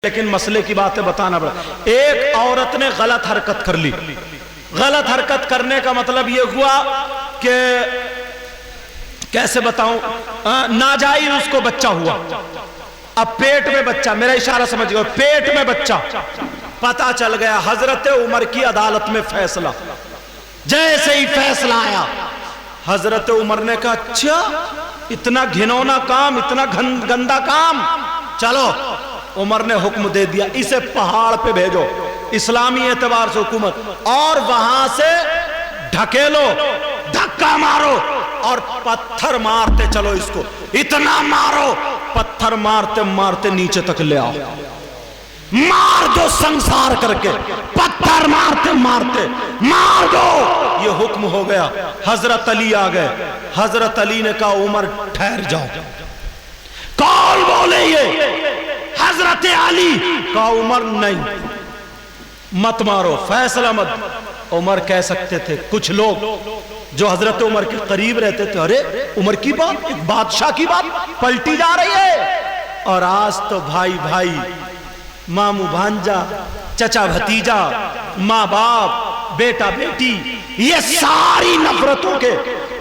لیکن مسئلے کی باتیں بتانا پڑا۔ ایک عورت نے غلط حرکت کر لی۔ غلط حرکت کرنے کا مطلب یہ ہوا کہ کیسے بتاؤں، ناجائز اس کو بچہ ہوا۔ اب پیٹ میں بچہ، میرا اشارہ سمجھ گئے، پیٹ میں بچہ، پتہ چل گیا۔ حضرت عمر کی عدالت میں فیصلہ، جیسے ہی فیصلہ آیا حضرت عمر نے کہا اچھا اتنا گھنونا کام، اتنا گندا کام، چلو عمر نے حکم دے دیا اسے پہاڑ پہ بھیجو، اسلامی اعتبار سے حکومت، اور وہاں سے ڈھکیلو، دھکا مارو اور پتھر مارتے چلو، اس کو اتنا مارو، پتھر مارتے مارتے نیچے تک لے آؤ، مار دو سنسار کر کے، پتھر مارتے مارتے مار دو۔ یہ حکم ہو گیا۔ حضرت علی آ گئے۔ حضرت علی نے کہا عمر ٹھہر جاؤ۔ کون بولے یہ؟ حضرت علی۔ کہا عمر نہیں، مت مارو، فیصلہ مت۔ عمر کہہ سکتے تھے، کچھ لوگ جو حضرت عمر کے قریب رہتے تھے، ارے عمر کی بات، ایک بادشاہ کی بات پلٹی جا رہی ہے۔ اور آج تو بھائی بھائی، ماموں بھانجا، چچا بھتیجا، ماں باپ، بیٹا بیٹی، یہ ساری نفرتوں کے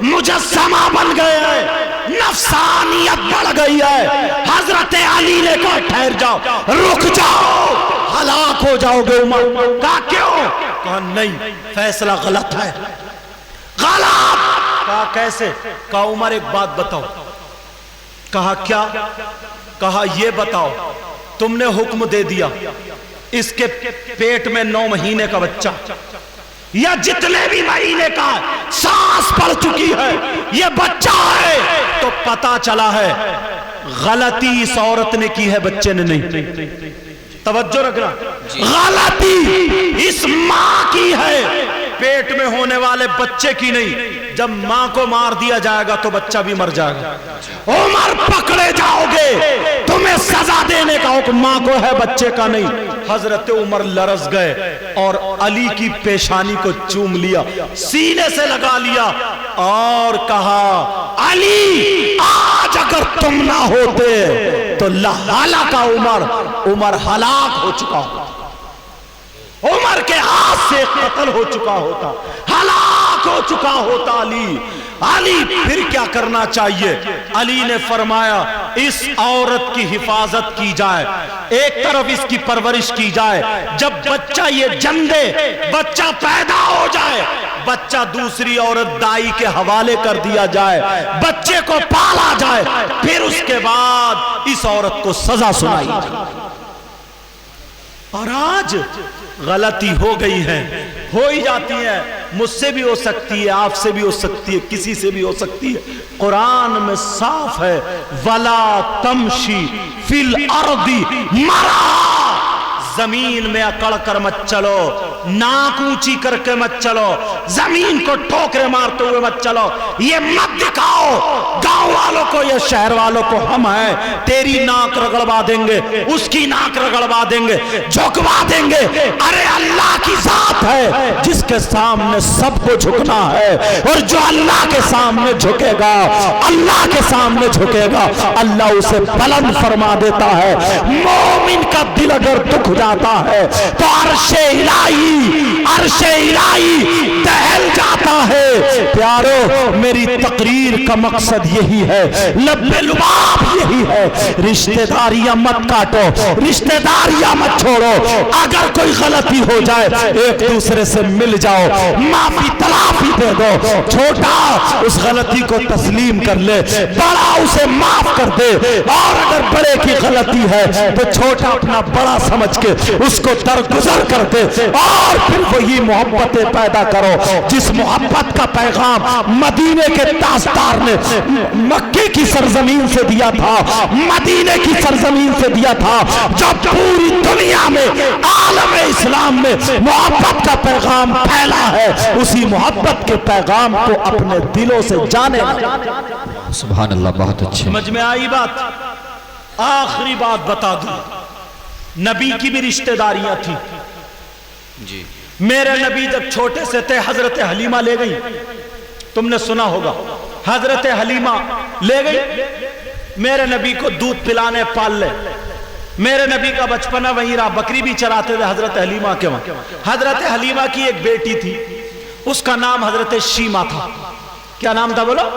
مجسمہ بن گئے ہیں، نفسانیت بڑھ گئی ہے۔ حضرت علی نے کہا ٹھہر جاؤ، رک جاؤ، ہلاک ہو جاؤ گے عمر۔ کہا کیوں؟ کہا نہیں، فیصلہ غلط ہے۔ غلط؟ کہا کیسے؟ کہا عمر ایک بات بتاؤ۔ کہا کیا؟ کہا یہ بتاؤ، تم نے حکم دے دیا اس کے پیٹ میں 9 مہینے کا بچہ، یا جتنے بھی مہینے کا سانس پڑ چکی ہے یہ بچہ ہے، تو پتا چلا ہے غلطی اس عورت نے کی ہے، بچے نے نہیں۔ توجہ رکھنا، غلطی اس ماں کی ہے، پیٹ میں ہونے والے بچے کی نہیں۔ جب ماں کو مار دیا جائے گا تو بچہ بھی مر جائے گا۔ عمر پکڑے جاؤ گے، تمہیں سزا دینے کا حکم ماں کو ہے، بچے کا نہیں۔ حضرت عمر لرز گئے اور علی کی پیشانی کو چوم لیا، سینے سے لگا لیا اور کہا علی آج اگر تم نہ ہوتے تو لہلک عمر، عمر ہلاک ہو چکا ہوتا، عمر کے ہاتھ سے قتل ہو چکا ہوتا، ہلاک ہو چکا ہوتا علی۔ علی پھر کیا کرنا چاہیے؟ علی نے فرمایا اس عورت کی حفاظت کی جائے، ایک طرف اس کی پرورش کی جائے، جب بچہ یہ جن دے، بچہ پیدا ہو جائے، بچہ دوسری عورت دائی کے حوالے کر دیا جائے، بچے کو پالا جائے، پھر اس کے بعد اس عورت کو سزا سنائی جائے۔ اور آج غلطی ہو گئی ہے، ہو ہی جاتی ہے، مجھ سے بھی ہو سکتی ہے، آپ سے بھی ہو سکتی ہے، کسی سے بھی ہو سکتی ہے۔ قرآن میں صاف ہے وَلَا تَمْشِي فِي الْأَرْضِ مَرَحًا، زمین میں اکڑ کر مت چلو، ناک اونچی کر کے مت چلو، زمین کو ٹھوکرے مارتے ہوئے مت چلو، یہ مت دکھاؤ گاؤں والوں کو یا شہر والوں کو ہم ہیں، تیری ناک رگڑوا دیں گے، اس کی ناک رگڑوا دیں گے، جھکوا دیں گے۔ ارے اللہ کی ذات ہے جس کے سامنے سب کو جھکنا ہے، اور جو اللہ کے سامنے جھکے گا، اللہ کے سامنے جھکے گا، اللہ اسے بلند فرما دیتا ہے۔ مومن کا دل اگر دکھ جاتا ہے تو عرش الہی دہل جاتا ہے۔ پیارو، میری تقریر کا مقصد یہی ہے، لب لباب یہی ہے، رشتہ داریاں مت کاٹو، رشتہ داریاں مت چھوڑو، اگر کوئی غلطی ہو جائے ایک دوسرے سے مل جاؤ، معافی تلافی دے دو، چھوٹا اس غلطی کو تسلیم کر لے، بڑا اسے معاف کر دے، اور اگر بڑے کی غلطی ہے تو چھوٹا اپنا بڑا سمجھ کے اس کو درگزر کر دے، اور پھر وہی محبتیں پیدا کرو جس محبت کا پیغام مدینے کے تاجدار نے مکے کی سرزمین سے دیا تھا، مدینے کی سرزمین سے دیا تھا، جب پوری دنیا میں عالم اسلام میں محبت کا پیغام پھیلا ہے، اسی محبت کے پیغام کو اپنے دلوں سے جانے۔ سبحان اللہ، بہت اچھے۔ سمجھ میں آئی بات؟ آخری بات بتا دوں، نبی کی بھی رشتہ داریاں تھی جی۔ میرے نبی جب چھوٹے سے تھے حضرت حلیمہ لے گئی، تم نے سنا ہوگا، حضرت حلیمہ لے گئی، میرے نبی کو دودھ پلانے پال لے، میرے نبی کا بچپنا وہیں رہا، بکری بھی چراتے تھے حضرت حلیمہ کے وہاں. حضرت حلیمہ کی ایک بیٹی تھی، اس کا نام حضرت شیمہ تھا. کیا نام تھا بولو؟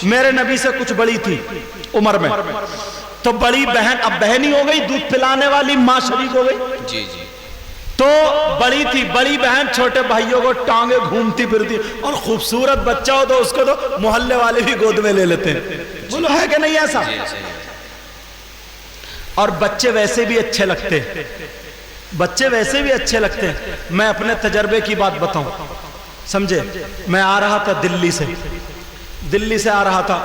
میرے نبی سے کچھ بڑی تھی عمر میں. تو بڑی بہن اب بہن ہی ہو گئی، دودھ پلانے والی ماں شریک ہو گئی. جی جی. تو بڑی تھی، بڑی بہن چھوٹے بھائیوں کو ٹانگے گھومتی پھرتی، اور خوبصورت بچہ ہو تو اس کو تو محلے والے بھی گود میں لے لیتے ہیں. بولو ہے کہ نہیں ایسا؟ اور بچے ویسے بھی اچھے لگتے ہیں، بچے ویسے بھی اچھے لگتے ہیں. میں اپنے تجربے کی بات بتاؤں، سمجھے؟ میں آ رہا تھا دلی سے آ رہا تھا.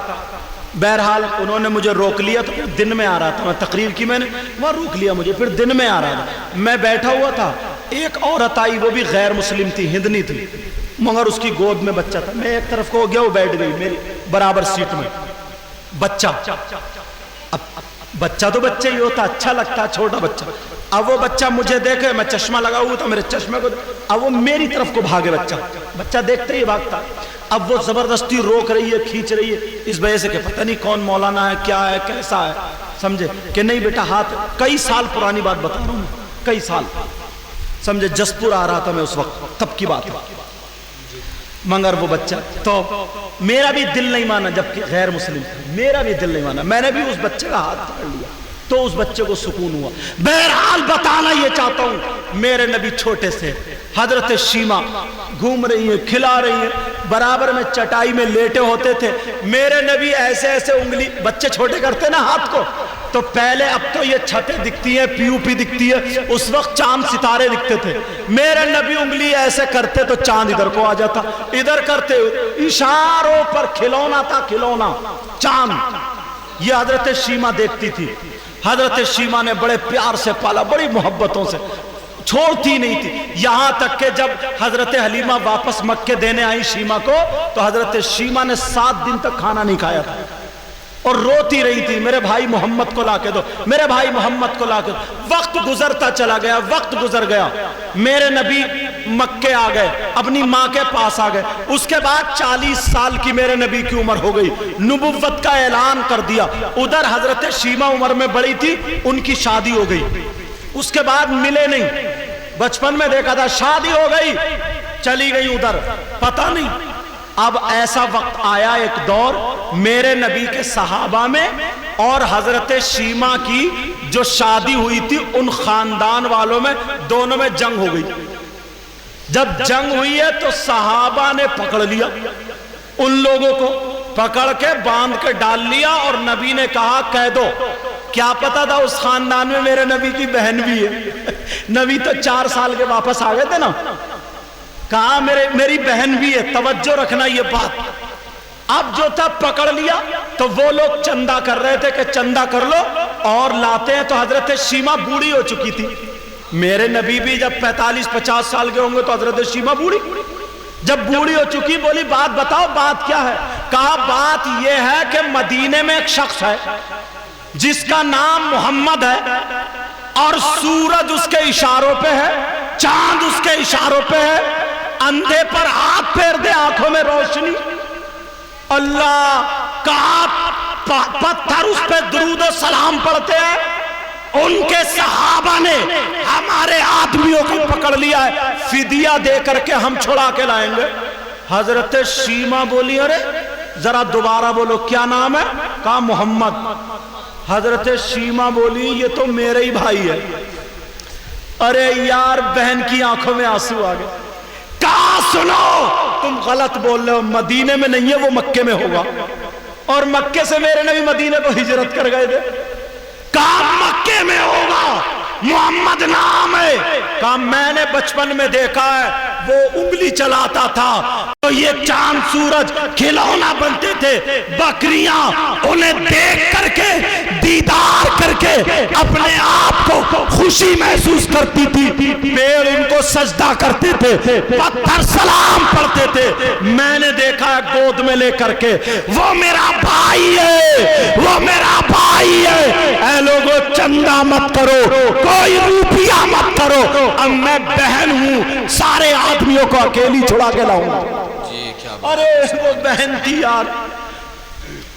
بہرحال انہوں نے مجھے روک لیا، تو دن میں آ رہا تھا. میں تقریر کی، میں نے وہاں روک لیا مجھے، پھر دن میں آ رہا تھا. میں بیٹھا ہوا تھا، ایک عورت آئی، وہ بھی غیر مسلم تھی، ہندنی تھی، مگر اس کی گود میں بچہ تھا. میں ایک طرف کو ہو گیا، وہ بیٹھ گئی میری برابر سیٹ میں. بچہ، اب بچہ تو بچہ ہی ہوتا، اچھا لگتا چھوٹا بچہ. اب وہ بچہ مجھے دیکھے، میں چشمہ لگا ہوا تھا، میرے چشمے کو، اب وہ میری طرف کو بھاگے. بچہ دیکھتے ہی بھاگتا. اب وہ زبردستی روک رہی ہے، کھینچ رہی ہے، اس وجہ سے کہ پتہ نہیں کون مولانا ہے، کیا ہے، کیسا ہے، سمجھے؟ کہ نہیں بیٹا ہاتھ. کئی سال پرانی بات بتا رہا ہوں، کئی سال، سمجھے؟ جسپور آ رہا تھا میں اس وقت، تب کی بات ہے. مگر وہ بچہ، تو میرا بھی دل نہیں مانا، جبکہ غیر مسلم تھا، میرا بھی دل نہیں مانا. میں نے بھی اس بچے کا ہاتھ پکڑ لیا، تو اس بچے کو سکون ہوا. بہرحال بتانا یہ چاہتا ہوں، میرے نبی چھوٹے سے، حضرت شیمہ گھوم رہی ہیں، کھلا رہی ہیں، برابر میں چٹائی میں لیٹے ہوتے تھے. میرے نبی ایسے ایسے انگلی، بچے چھوٹے کرتے نا ہاتھ کو، تو پہلے، اب تو یہ چھتیں دکھتی ہیں، پی او پی دکھتی ہے، اس وقت چاند ستارے دکھتے تھے. میرے نبی انگلی ایسے کرتے تو چاند ادھر کو آ جاتا، ادھر کرتے اشاروں پر کھلونا تھا، کھلونا چاند. یہ حضرت شیمہ دیکھتی تھی. حضرت شیمہ نے بڑے پیار سے پالا، بڑی محبتوں سے، چھوڑتی نہیں تھی. یہاں تک کہ جب حضرت حلیمہ واپس مکے دینے آئی شیمہ کو، تو حضرت شیمہ نے 7 دن تک کھانا نہیں کھایا تھا، اور روتی رہی تھی، میرے بھائی محمد کو لا کے دو، میرے بھائی محمد کو لا کے دو. وقت گزرتا چلا گیا، وقت گزر گیا. میرے نبی مکے آ گئے، اپنی ماں کے پاس آ گئے. اس کے بعد 40 سال کی میرے نبی کی عمر ہو گئی، نبوت کا اعلان کر دیا. ادھر حضرت شیمہ عمر میں بڑی تھی، ان کی شادی ہو گئی. اس کے بعد ملے نہیں، بچپن میں دیکھا تھا، شادی ہو گئی، چلی گئی ادھر، پتہ نہیں. اب ایسا وقت آیا، ایک دور میرے نبی کے صحابہ میں اور حضرت شیمہ کی جو شادی ہوئی تھی ان خاندان والوں میں، دونوں میں جنگ ہو گئی. جب جنگ ہوئی ہے تو صحابہ نے پکڑ لیا، ان لوگوں کو پکڑ کے باندھ کے ڈال لیا، اور نبی نے کہا کہہ دو. کیا پتا تھا اس خاندان میں میرے نبی کی بہن بھی ہے. نبی تو 4 سال کے واپس آ گئے تھے نا. کہا میری بہن بھی ہے، توجہ رکھنا یہ بات. اب جو تھا پکڑ لیا، تو وہ لوگ چندہ کر رہے تھے کہ چندہ کر لو اور لاتے ہیں. تو حضرت شیمہ بوڑھی ہو چکی تھی. میرے نبی بھی جب 45-50 سال کے ہوں گے تو حضرت شیمہ بوڑھی. جب بوڑھی ہو چکی، بولی بات بتاؤ، بات کیا ہے؟ کہا بات یہ ہے کہ مدینے میں ایک شخص ہے جس کا نام محمد ہے، اور سورج اس کے اشاروں پہ ہے، چاند اس کے اشاروں پہ ہے. اندھے پر ہاتھ پھیر دے، آنکھوں میں روشنی. اللہ کا پتھر اس پہ درود و سلام پڑھتے ہیں. ان کے صحابہ نے ہمارے آدمیوں کو پکڑ لیا ہے، فدیہ دے کر کے ہم چھڑا کے لائیں گے. حضرت شیمہ بولی ارے ذرا دوبارہ بولو کیا نام ہے؟ کہا محمد. حضرت شیمہ بولی یہ تو میرے ہی بھائی ہے. ارے یار، بہن کی آنکھوں میں آنسو آ گئے. کہا سنو، تم غلط بول رہے ہو، مدینے میں نہیں ہے، وہ مکے میں ہوگا. اور مکے سے میرے نبی مدینے کو ہجرت کر گئے تھے. کہا مکے میں ہوگا، محمد نام ہے. کہا میں نے بچپن میں دیکھا ہے، وہ انگلی چلاتا تھا تو یہ چاند سورج کھلونا بنتے تھے. بکریاں انہیں دیکھ کر کے، دیدار کر کے اپنے آپ کو خوشی محسوس کرتی تھی. پیڑ ان کو سجدہ کرتے تھے، پتھر سلام پڑھتے تھے. میں نے دیکھا ہے گود میں لے کر کے. وہ میرا بھائی ہے، وہ میرا بھائی ہے. اے لوگوں، چندہ مت کرو، کوئی روپیہ مت کرو. اب میں بہن ہوں، سارے آدمیوں کو اکیلی چھڑا کے لاؤں گا. ارے وہ بہن تھی یار.